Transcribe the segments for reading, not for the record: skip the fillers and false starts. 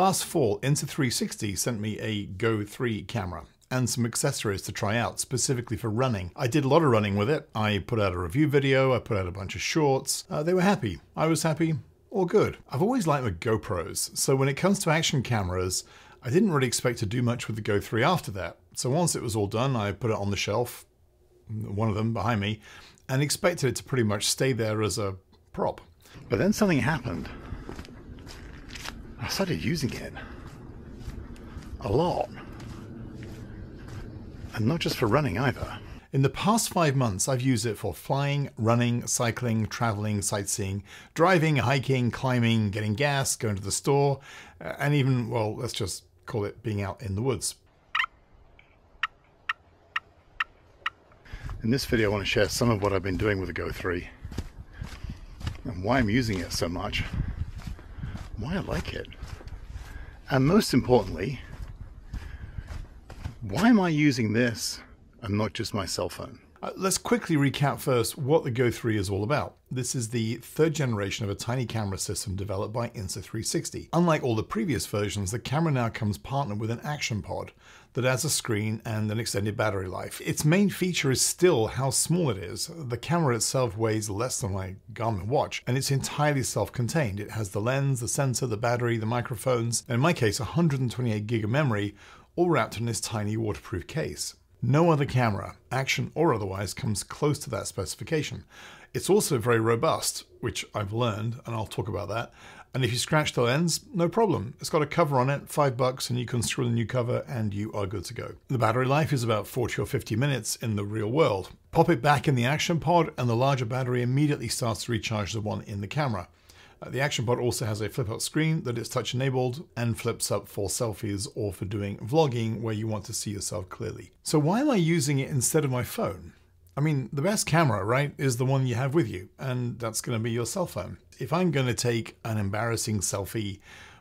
Last fall, Insta360 sent me a Go 3 camera and some accessories to try out specifically for running. I did a lot of running with it. I put out a review video, I put out a bunch of shorts. They were happy. I was happy. All good. I've always liked the GoPros, so when it comes to action cameras, I didn't really expect to do much with the Go 3 after that. So once it was all done, I put it on the shelf, one of them behind me, and expected it to pretty much stay there as a prop. But then something happened. I started using it a lot. And not just for running either. In the past 5 months, I've used it for flying, running, cycling, traveling, sightseeing, driving, hiking, climbing, getting gas, going to the store, and even, well, let's just call it being out in the woods. In this video, I want to share some of what I've been doing with the Go 3 and why I'm using it so much, why I like it, and most importantly, why am I using this and not just my cell phone? Let's quickly recap first what the Go 3 is all about. This is the third generation of a tiny camera system developed by Insta360. Unlike all the previous versions, the camera now comes partnered with an action pod that has a screen and an extended battery life. Its main feature is still how small it is. The camera itself weighs less than my Garmin watch, and it's entirely self-contained. It has the lens, the sensor, the battery, the microphones, and in my case, 128 gig of memory, all wrapped in this tiny waterproof case. No other camera, action or otherwise, comes close to that specification. It's also very robust, which I've learned, and I'll talk about that. And if you scratch the lens, no problem. It's got a cover on it, $5, and you can screw the new cover and you are good to go. The battery life is about 40 or 50 minutes in the real world. Pop it back in the action pod and the larger battery immediately starts to recharge the one in the camera. The action pod also has a flip-up screen that is touch enabled and flips up for selfies or for doing vlogging where you want to see yourself clearly. So why am I using it instead of my phone? I mean, the best camera, right, is the one you have with you, and that's going to be your cell phone. If I'm going to take an embarrassing selfie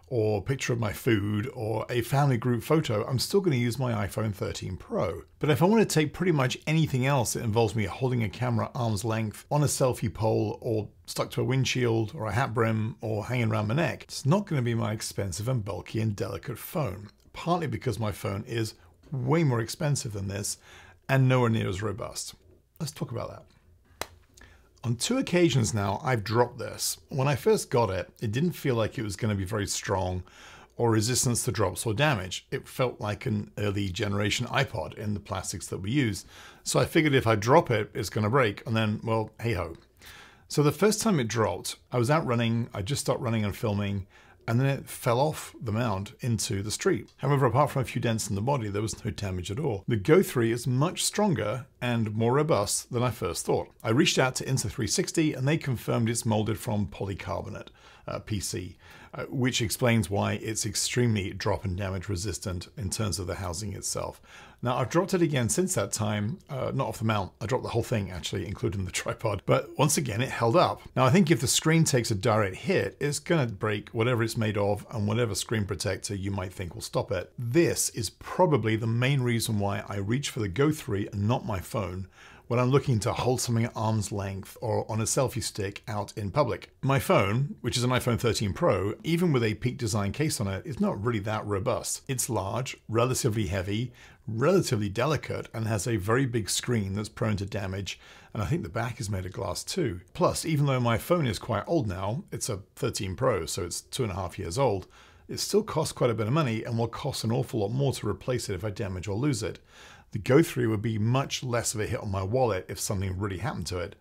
or picture of my food or a family group photo, I'm still going to use my iPhone 13 Pro. But if I want to take pretty much anything else that involves me holding a camera arm's length on a selfie pole or stuck to a windshield or a hat brim or hanging around my neck, it's not going to be my expensive and bulky and delicate phone. Partly because my phone is way more expensive than this and nowhere near as robust. Let's talk about that. On 2 occasions now, I've dropped this. When I first got it, it didn't feel like it was going to be very strong or resistance to drops or damage. It felt like an early generation iPod in the plastics that we use. So I figured if I drop it, it's going to break, and then, well, hey ho. So the first time it dropped, I was out running, I just stopped running and filming, and then it fell off the mount into the street. However, apart from a few dents in the body, there was no damage at all. The Go 3 is much stronger and more robust than I first thought. I reached out to Insta360 and they confirmed it's molded from polycarbonate, PC, which explains why it's extremely drop and damage resistant in terms of the housing itself. Now, I've dropped it again since that time, not off the mount. I dropped the whole thing, actually, including the tripod. But once again, it held up. Now, I think if the screen takes a direct hit, it's going to break whatever it's made of and whatever screen protector you might think will stop it. This is probably the main reason why I reach for the Go 3 and not my phone when I'm looking to hold something at arm's length or on a selfie stick out in public. My phone, which is an iPhone 13 Pro, even with a Peak Design case on it, is not really that robust. It's large, relatively heavy, relatively delicate, and has a very big screen that's prone to damage, and I think the back is made of glass too. Plus, even though my phone is quite old now, it's a 13 Pro, so it's 2.5 years old, it still costs quite a bit of money and will cost an awful lot more to replace it if I damage or lose it. The Go 3 would be much less of a hit on my wallet if something really happened to it.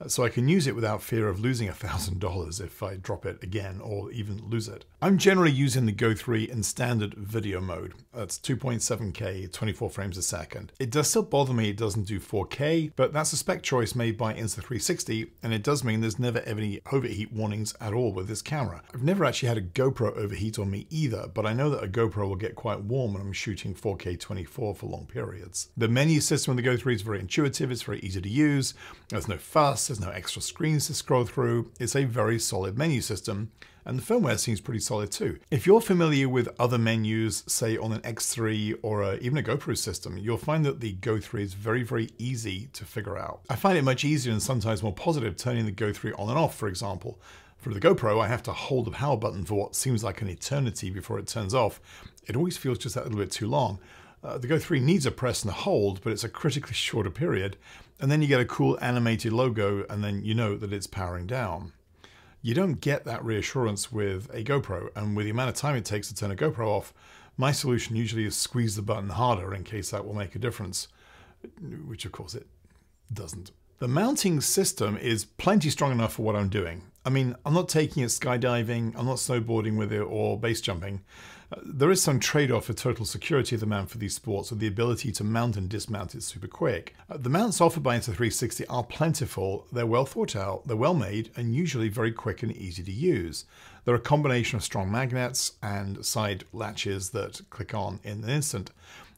So I can use it without fear of losing $1,000 if I drop it again or even lose it. I'm generally using the Go 3 in standard video mode. That's 2.7K, 24 frames a second. It does still bother me it doesn't do 4K, but that's a spec choice made by Insta360, and it does mean there's never any overheat warnings at all with this camera. I've never actually had a GoPro overheat on me either, but I know that a GoPro will get quite warm when I'm shooting 4K 24 for long periods. The menu system of the Go 3 is very intuitive, it's very easy to use, there's no fuss, there's no extra screens to scroll through. It's a very solid menu system, and the firmware seems pretty solid too. If you're familiar with other menus, say on an X3 or even a GoPro system, you'll find that the Go 3 is very, very easy to figure out. I find it much easier and sometimes more positive turning the Go 3 on and off, for example For the GoPro, I have to hold the power button for what seems like an eternity before it turns off. It always feels just that little bit too long. The Go 3 needs a press and a hold, but it's a critically shorter period. And then you get a cool animated logo, and then you know that it's powering down. You don't get that reassurance with a GoPro, and with the amount of time it takes to turn a GoPro off, my solution usually is squeeze the button harder in case that will make a difference, which of course it doesn't. The mounting system is plenty strong enough for what I'm doing. I mean, I'm not taking it skydiving, I'm not snowboarding with it or base jumping. There is some trade-off for total security of the mount for these sports with the ability to mount and dismount it super quick. The mounts offered by Insta360 are plentiful, they're well thought out, they're well made, and usually very quick and easy to use. They're a combination of strong magnets and side latches that click on in an instant.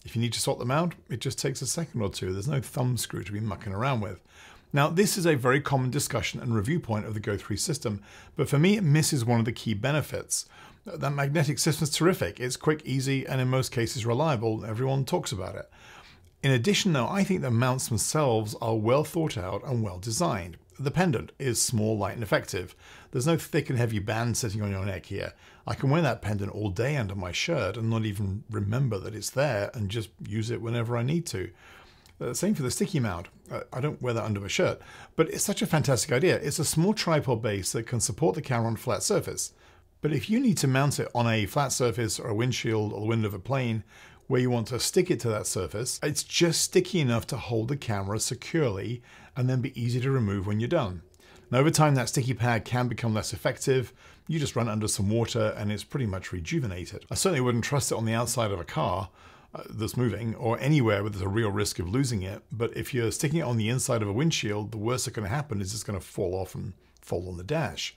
If you need to sort them out, it just takes a second or two. There's no thumb screw to be mucking around with. Now, this is a very common discussion and review point of the Go 3 system, but for me, it misses one of the key benefits. That magnetic system is terrific. It's quick, easy, and in most cases reliable. Everyone talks about it. In addition, though, I think the mounts themselves are well thought out and well designed. The pendant is small, light, and effective. There's no thick and heavy band sitting on your neck here. I can wear that pendant all day under my shirt and not even remember that it's there and just use it whenever I need to. Same for the sticky mount. I don't wear that under a shirt, but it's such a fantastic idea. It's a small tripod base that can support the camera on a flat surface. But if you need to mount it on a flat surface or a windshield or the window of a plane where you want to stick it to that surface, it's just sticky enough to hold the camera securely and then be easy to remove when you're done. Now, over time, that sticky pad can become less effective. You just run it under some water and it's pretty much rejuvenated. I certainly wouldn't trust it on the outside of a car that's moving or anywhere where there's a real risk of losing it. But if you're sticking it on the inside of a windshield, the worst that can happen is it's going to fall off and fall on the dash.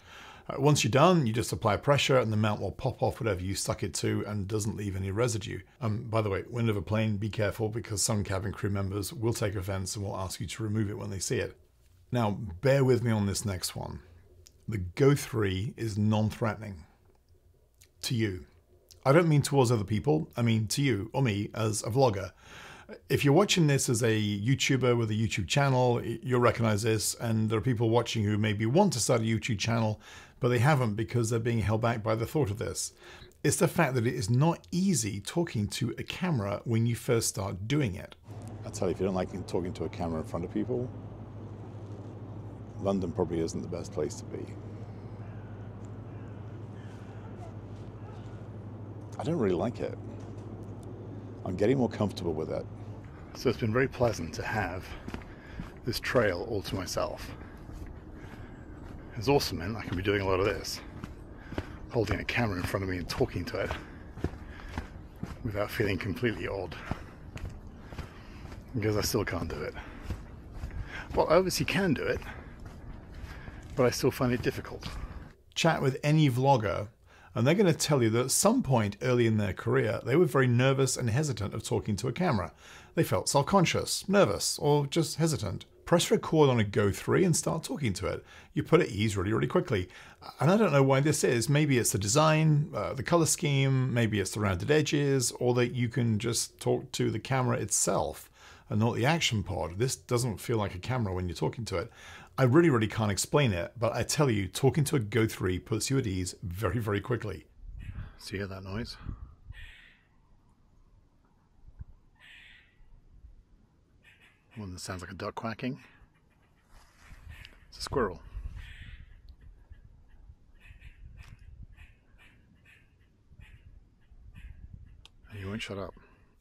Once you're done, you just apply pressure and the mount will pop off whatever you stuck it to and doesn't leave any residue. By the way, window of a plane, be careful because some cabin crew members will take offense and will ask you to remove it when they see it. Now, bear with me on this next one. The Go 3 is non-threatening to you. I don't mean towards other people, I mean to you or me as a vlogger. If you're watching this as a YouTuber with a YouTube channel, you'll recognize this, and there are people watching who maybe want to start a YouTube channel, but they haven't because they're being held back by the thought of this. It's the fact that it is not easy talking to a camera when you first start doing it. I tell you, if you don't like talking to a camera in front of people, London probably isn't the best place to be. I don't really like it. I'm getting more comfortable with it. So it's been very pleasant to have this trail all to myself. It's awesome, man. I can be doing a lot of this, holding a camera in front of me and talking to it without feeling completely odd, because I still can't do it. Well, I obviously can do it, but I still find it difficult. Chat with any vlogger and they're going to tell you that at some point early in their career, they were very nervous and hesitant of talking to a camera. They felt self-conscious, nervous, or just hesitant. Press record on a Go 3 and start talking to it. You put at ease really, really quickly. And I don't know why this is. Maybe it's the design, the color scheme, maybe it's the rounded edges, or that you can just talk to the camera itself and not the action pod. This doesn't feel like a camera when you're talking to it. I really, really can't explain it, but I tell you, talking to a Go 3 puts you at ease very, very quickly. So you hear that noise? One that sounds like a duck quacking. It's a squirrel. And you won't shut up.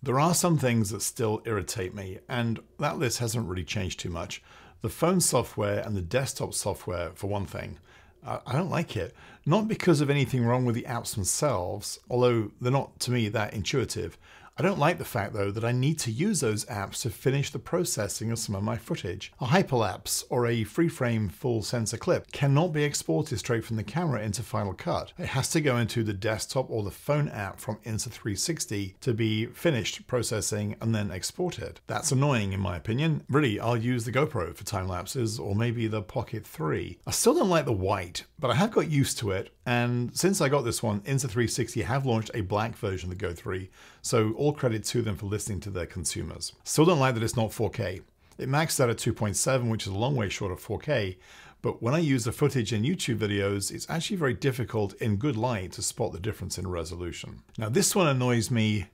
There are some things that still irritate me, and that list hasn't really changed too much. The phone software and the desktop software, for one thing, I don't like it. Not because of anything wrong with the apps themselves, although they're not, to me, that intuitive. I don't like the fact, though, that I need to use those apps to finish the processing of some of my footage. A hyperlapse or a free-frame full sensor clip cannot be exported straight from the camera into Final Cut. It has to go into the desktop or the phone app from Insta360 to be finished processing and then exported. That's annoying in my opinion. Really, I'll use the GoPro for time lapses or maybe the Pocket 3. I still don't like the white, but I have got used to it. And since I got this one, Insta360 have launched a black version of the Go 3, so all credit to them for listening to their consumers. Still don't like that it's not 4K. It maxed out at 2.7, which is a long way short of 4K, But when I use the footage in YouTube videos, it's actually very difficult in good light to spot the difference in resolution. Now this one annoys me,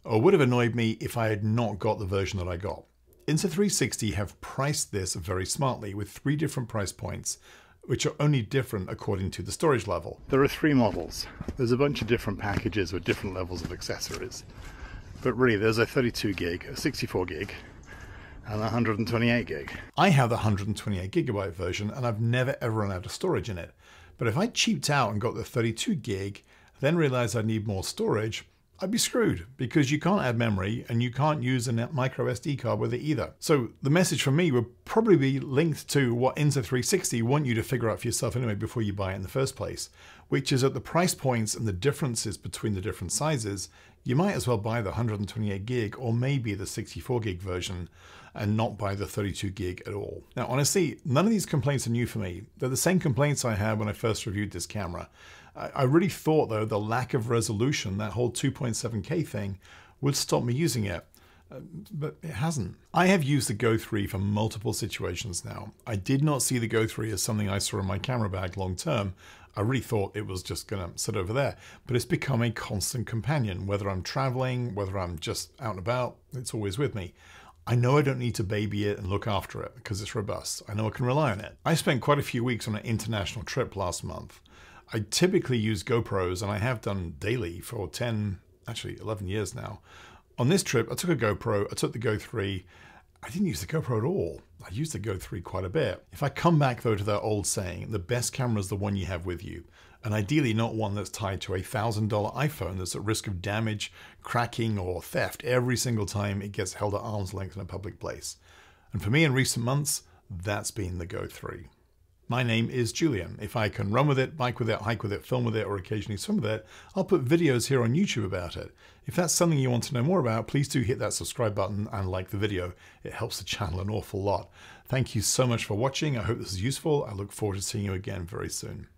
or would have annoyed me if I had not got the version that I got. Insta360 have priced this very smartly with 3 different price points, which are only different according to the storage level. There are 3 models. There's a bunch of different packages with different levels of accessories. But really there's a 32 gig, a 64 gig, and a 128 gig. I have the 128 gigabyte version and I've never ever run out of storage in it. But if I cheaped out and got the 32 gig, then realized I need more storage, I'd be screwed because you can't add memory and you can't use a micro SD card with it either. So the message from me would probably be linked to what Insta360 want you to figure out for yourself anyway before you buy it in the first place, which is at the price points and the differences between the different sizes, you might as well buy the 128 gig or maybe the 64 gig version and not buy the 32 gig at all. Now honestly, none of these complaints are new for me. They're the same complaints I had when I first reviewed this camera. I really thought though the lack of resolution, that whole 2.7K thing, would stop me using it, but it hasn't. I have used the Go 3 for multiple situations now. I did not see the Go 3 as something I saw in my camera bag long term. I really thought it was just gonna sit over there, but it's become a constant companion. Whether I'm traveling, whether I'm just out and about, it's always with me. I know I don't need to baby it and look after it because it's robust. I know I can rely on it. I spent quite a few weeks on an international trip last month. I typically use GoPros and I have done daily for 11 years now. On this trip, I took a GoPro, I took the Go 3. I didn't use the GoPro at all. I used the Go 3 quite a bit. If I come back though to that old saying, the best camera is the one you have with you, and ideally not one that's tied to a $1,000 iPhone that's at risk of damage, cracking, or theft every single time it gets held at arm's length in a public place. And for me in recent months, that's been the Go 3. My name is Julian. If I can run with it, bike with it, hike with it, film with it, or occasionally swim with it, I'll put videos here on YouTube about it. If that's something you want to know more about, please do hit that subscribe button and like the video. It helps the channel an awful lot. Thank you so much for watching. I hope this is useful. I look forward to seeing you again very soon.